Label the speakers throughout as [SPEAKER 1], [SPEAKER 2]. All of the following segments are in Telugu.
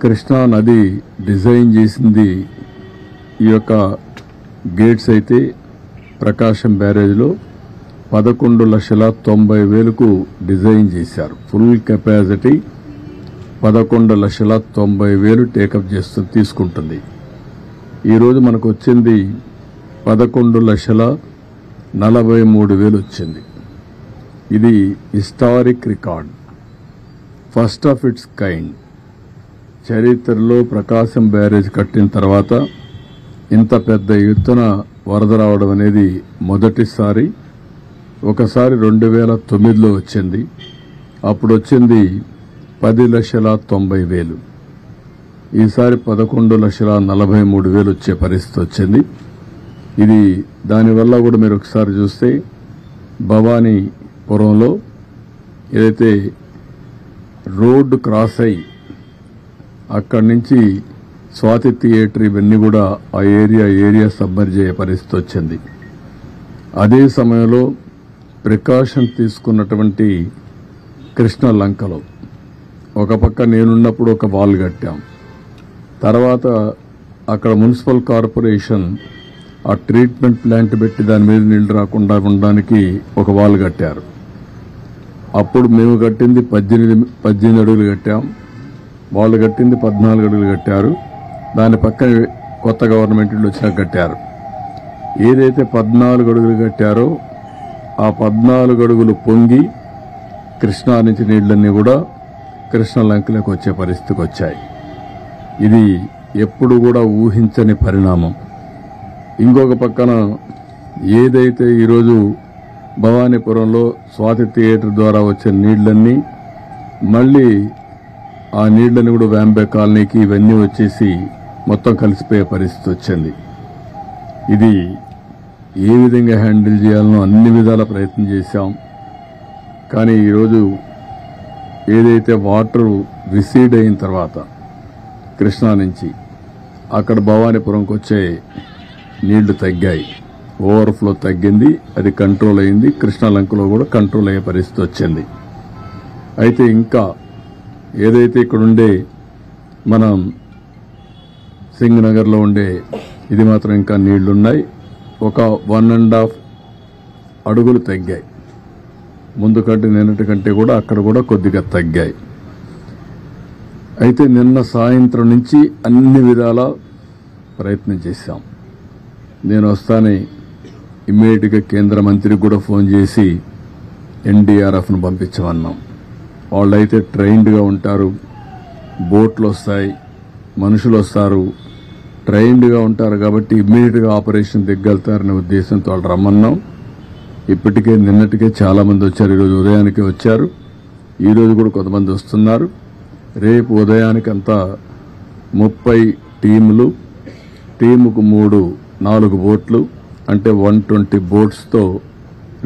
[SPEAKER 1] కృష్ణా నది డిజైన్ చేసింది ఈ యొక్క గేట్స్ అయితే ప్రకాశం బ్యారేజ్లో 11,90,000కు డిజైన్ చేశారు. ఫుల్ కెపాసిటీ 11,90,000 టేకప్ తీసుకుంటుంది. ఈరోజు మనకు వచ్చింది 11,43,000 వచ్చింది. ఇది historic record, first of it's kind. చరిత్రలో ప్రకాశం బ్యారేజ్ కట్టిన తర్వాత ఇంత పెద్ద ఎత్తున వరద రావడం అనేది మొదటిసారి. ఒకసారి 2009లో వచ్చింది, అప్పుడు వచ్చింది 10,90,000. ఈసారి 11,43,000 వచ్చే పరిస్థితి వచ్చింది. ఇది దానివల్ల కూడా మీరు ఒకసారి చూస్తే భవానీపురంలో ఏదైతే రోడ్డు క్రాస్ అయ్యి అక్కడి నుంచి స్వాతి థియేటర్ ఇవన్నీ కూడా ఆ ఏరియా సబ్మర్జ్ అయ్యే పరిస్థితి వచ్చింది. అదే సమయంలో ప్రికాషన్ తీసుకున్నటువంటి కృష్ణ లంకలో ఒక పక్క నేనున్నప్పుడు ఒక వాల్ కట్టాం. తర్వాత అక్కడ మున్సిపల్ కార్పొరేషన్ ఆ ట్రీట్మెంట్ ప్లాంట్ పెట్టి దాని మీద నీళ్లు రాకుండా ఉండడానికి ఒక వాల్ కట్టారు. అప్పుడు మేము కట్టింది 18 అడుగులు కట్టాం, వాళ్ళు కట్టింది 14 అడుగులు కట్టారు. దాని పక్కన కొత్త గవర్నమెంట్ వచ్చినా కట్టారు. ఏదైతే 14 అడుగులు కట్టారో ఆ 14 అడుగులు పొంగి కృష్ణా నుంచి నీళ్లన్నీ కూడా కృష్ణ లంకలకు వచ్చే పరిస్థితికి వచ్చాయి. ఇది ఎప్పుడు కూడా ఊహించని పరిణామం. ఇంకొక పక్కన ఏదైతే ఈరోజు భవానీపురంలో స్వాతి థియేటర్ ద్వారా వచ్చే నీళ్లన్నీ మళ్ళీ ఆ నీళ్లని కూడా వ్యాంబే కాలనీకి ఇవన్నీ వచ్చేసి మొత్తం కలిసిపోయే పరిస్థితి వచ్చింది. ఇది ఏ విధంగా హ్యాండిల్ చేయాలనో అన్ని విధాల ప్రయత్నం చేశాం. కానీ ఈరోజు ఏదైతే వాటర్ రిసీడ్ అయిన తర్వాత కృష్ణా నుంచి అక్కడ భవానీపురంకి వచ్చే నీళ్లు తగ్గాయి, ఓవర్ఫ్లో తగ్గింది, అది కంట్రోల్ అయింది. కృష్ణాలంకలో కూడా కంట్రోల్ అయ్యే పరిస్థితి వచ్చింది. అయితే ఇంకా ఏదైతే ఇక్కడ ఉండే మనం సింగ్ నగర్లో ఉండే ఇది మాత్రం ఇంకా నీళ్లున్నాయి. ఒక 1.5 అడుగులు తగ్గాయి. ముందు కంటే నిన్నటి కంటే కూడా అక్కడ కూడా కొద్దిగా తగ్గాయి. అయితే నిన్న సాయంత్రం నుంచి అన్ని విధాల ప్రయత్నం చేశాం. నేను వస్తానే ఇమ్మీడియట్గా కేంద్ర మంత్రికి కూడా ఫోన్ చేసి ఎన్డీఆర్ఎఫ్ను పంపించమన్నాం. వాళ్ళైతే ట్రైన్డ్గా ఉంటారు, బోట్లు వస్తాయి, మనుషులు వస్తారు, ట్రైన్డ్గా ఉంటారు కాబట్టి ఇమ్మీడియట్గా ఆపరేషన్ దిగ్గలుతారనే ఉద్దేశంతో వాళ్ళు రమ్మన్నాం. ఇప్పటికే నిన్నటికే చాలా మంది వచ్చారు, ఈరోజు ఉదయానికి వచ్చారు, ఈరోజు కూడా కొంతమంది వస్తున్నారు. రేపు ఉదయానికి అంతా 30 టీములు, టీముకు 4 బోట్లు అంటే 120 బోట్స్తో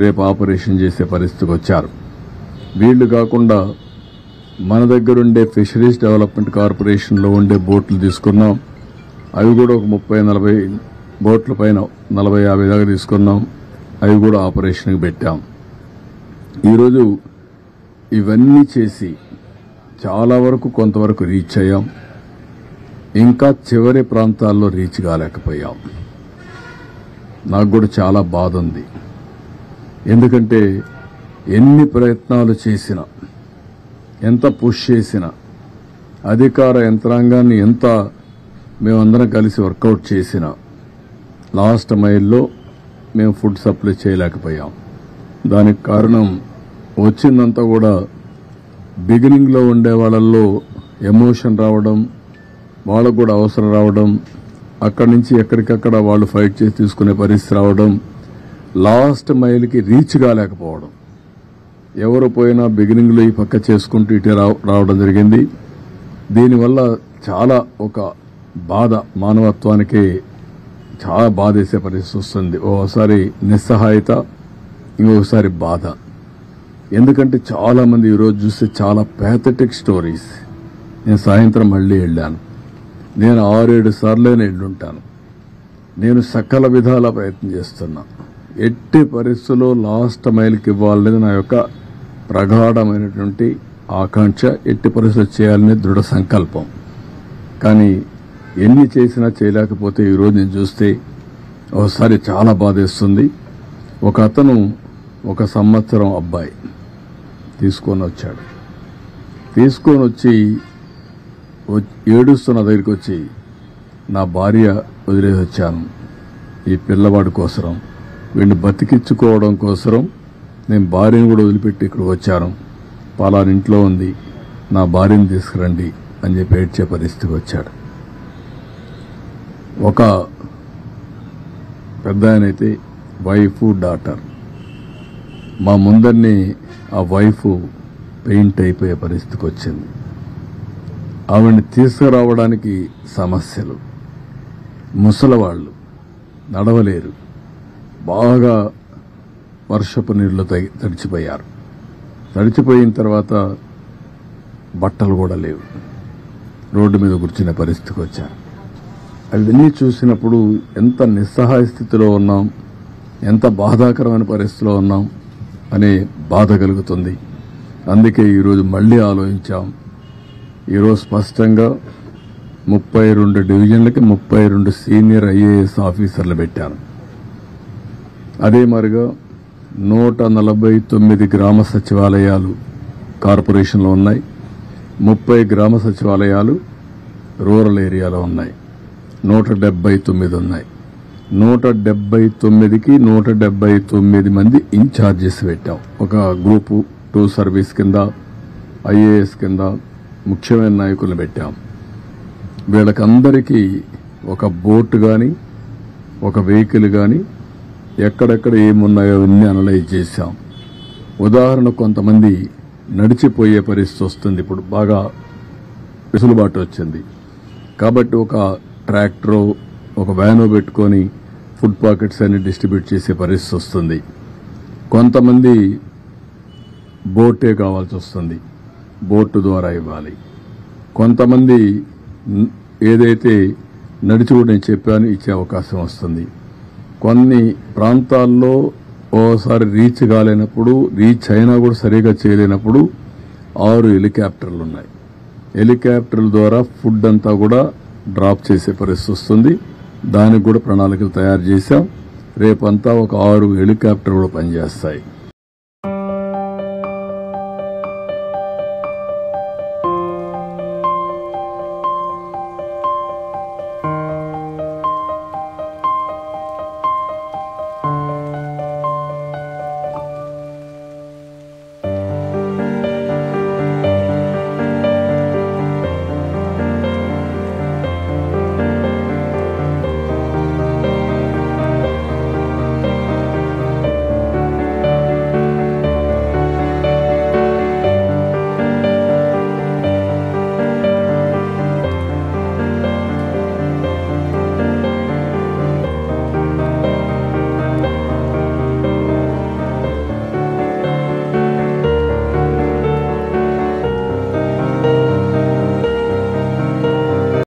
[SPEAKER 1] రేపు ఆపరేషన్ చేసే పరిస్థితికి వచ్చారు. వీళ్లు కాకుండా మన దగ్గరుండే ఫిషరీస్ డెవలప్మెంట్ కార్పొరేషన్లో ఉండే బోట్లు తీసుకున్నాం. అవి కూడా ఒక 30-40 బోట్ల పైన 40-50 దాకా తీసుకున్నాం. అవి కూడా ఆపరేషన్కి పెట్టాం. ఈరోజు ఇవన్నీ చేసి చాలా వరకు కొంతవరకు రీచ్ అయ్యాం. ఇంకా చివరి ప్రాంతాల్లో రీచ్ కాలేకపోయాం. నాకు కూడా చాలా బాధ ఉంది. ఎందుకంటే ఎన్ని ప్రయత్నాలు చేసినా, ఎంత పుష్ చేసినా, అధికార యంత్రాంగాన్ని ఎంత మేమందరం కలిసి వర్కౌట్ చేసినా లాస్ట్ మైల్లో మేము ఫుడ్ సప్లై చేయలేకపోయాం. దానికి కారణం వచ్చిందంతా కూడా బిగినింగ్లో ఉండే వాళ్ళల్లో ఎమోషన్ రావడం, వాళ్ళకు కూడా అవసరం రావడం, అక్కడి నుంచి ఎక్కడికక్కడ వాళ్ళు ఫైట్ చేసి తీసుకునే పరిస్థితి రావడం, లాస్ట్ మైల్కి రీచ్ కాలేకపోవడం. ఎవరు పోయినా బిగినింగ్లో ఈ పక్క చేసుకుంటూ ఇటే రావడం జరిగింది. దీనివల్ల చాలా ఒక బాధ, మానవత్వానికి చాలా బాధేసే పరిస్థితి వస్తుంది. ఓసారి నిస్సహాయత, ఇంకొకసారి బాధ. ఎందుకంటే చాలా మంది ఈరోజు చూస్తే చాలా ప్యాథటిక్ స్టోరీస్. నేను సాయంత్రం మళ్ళీ వెళ్ళాను. నేను 6-7 సార్లైనా వెళ్ళుంటాను. నేను సకల విధాల ప్రయత్నం చేస్తున్నా. ఎట్టి పరిస్థితుల్లో లాస్ట్ మైల్కి ఇవ్వాలనేది నా యొక్క ప్రగాఢమైనటువంటి ఆకాంక్ష. ఎట్టి పరిస్థితులు చేయాలనే దృఢ సంకల్పం. కానీ ఎన్ని చేసినా చేయలేకపోతే ఈరోజు నేను చూస్తే ఒకసారి చాలా బాధేస్తుంది. ఒక అతను 1 సంవత్సరం అబ్బాయి తీసుకొని వచ్చాడు. తీసుకొని వచ్చి ఏడుస్తున్న దగ్గరికి వచ్చి, నా భార్య వదిలేసి వచ్చాను ఈ పిల్లవాడి కోసరం, వీడిని బతికించుకోవడం కోసరం నేను భార్యను కూడా వదిలిపెట్టి ఇక్కడికి వచ్చాను, పలానింట్లో ఉంది, నా భార్యను తీసుకురండి అని చెప్పి ఏడ్చే పరిస్థితికి వచ్చాడు. ఒక పెద్ద ఆయనైతే వైఫ్ డాటర్, మా ముందరిని ఆ వైఫ్ పెయింట్ అయిపోయే పరిస్థితికి వచ్చింది. ఆవిడ్ని తీసుకురావడానికి సమస్యలు, ముసలవాళ్లు నడవలేరు, బాగా వర్షపు నీళ్లు తడిచిపోయారు. తడిచిపోయిన తర్వాత బట్టలు కూడా లేవు, రోడ్డు మీద కూర్చునే పరిస్థితికి వచ్చారు. అవన్నీ చూసినప్పుడు ఎంత నిస్సహాయ స్థితిలో ఉన్నాం, ఎంత బాధాకరమైన పరిస్థితిలో ఉన్నాం అనే బాధ కలుగుతుంది. అందుకే ఈరోజు మళ్లీ ఆలోచించాం. ఈరోజు స్పష్టంగా 32 డివిజన్లకి 32 సీనియర్ ఐఏఎస్ ఆఫీసర్లు పెట్టాను. అదే మరిగా 149 గ్రామ సచివాలయాలు కార్పొరేషన్లో ఉన్నాయి, 30 గ్రామ సచివాలయాలు రూరల్ ఏరియాలో ఉన్నాయి, 179 ఉన్నాయి. 179కి 179 మంది ఇన్ఛార్జెస్ పెట్టాం. ఒక గ్రూపు 2 సర్వీస్ కింద, ఐఏఎస్ కింద ముఖ్యమైన నాయకులను పెట్టాం. వీళ్ళకందరికీ ఒక బోట్ కానీ, ఒక వెహికల్ కానీ, ఎక్కడెక్కడ ఏమున్నాయో అవన్నీ అనలైజ్ చేశాం. ఉదాహరణ, కొంతమంది నడిచిపోయే పరిస్థితి వస్తుంది, ఇప్పుడు బాగా వెసులుబాటు వచ్చింది కాబట్టి ఒక ట్రాక్టరో ఒక వ్యానో పెట్టుకొని ఫుడ్ పాకెట్స్ అన్ని డిస్ట్రిబ్యూట్ చేసే పరిస్థితి వస్తుంది. కొంతమంది బోటే కావాల్సి వస్తుంది, బోటు ద్వారా ఇవ్వాలి. కొంతమంది ఏదైతే నడిచి కూడా నేను చెప్పాను ఇచ్చే అవకాశం వస్తుంది. కొన్ని ప్రాంతాల్లో ఓసారి రీచ్ కాలేనప్పుడు, రీచ్ అయినా కూడా సరిగా చేయలేనప్పుడు 6 హెలికాప్టర్లు ఉన్నాయి. హెలికాప్టర్ల ద్వారా ఫుడ్ అంతా కూడా డ్రాప్ చేసే పరిస్థితి వస్తుంది. దానికి కూడా ప్రణాళికలు తయారు చేశాం. రేపంతా ఒక 6 హెలికాప్టర్ కూడా పనిచేస్తాయి.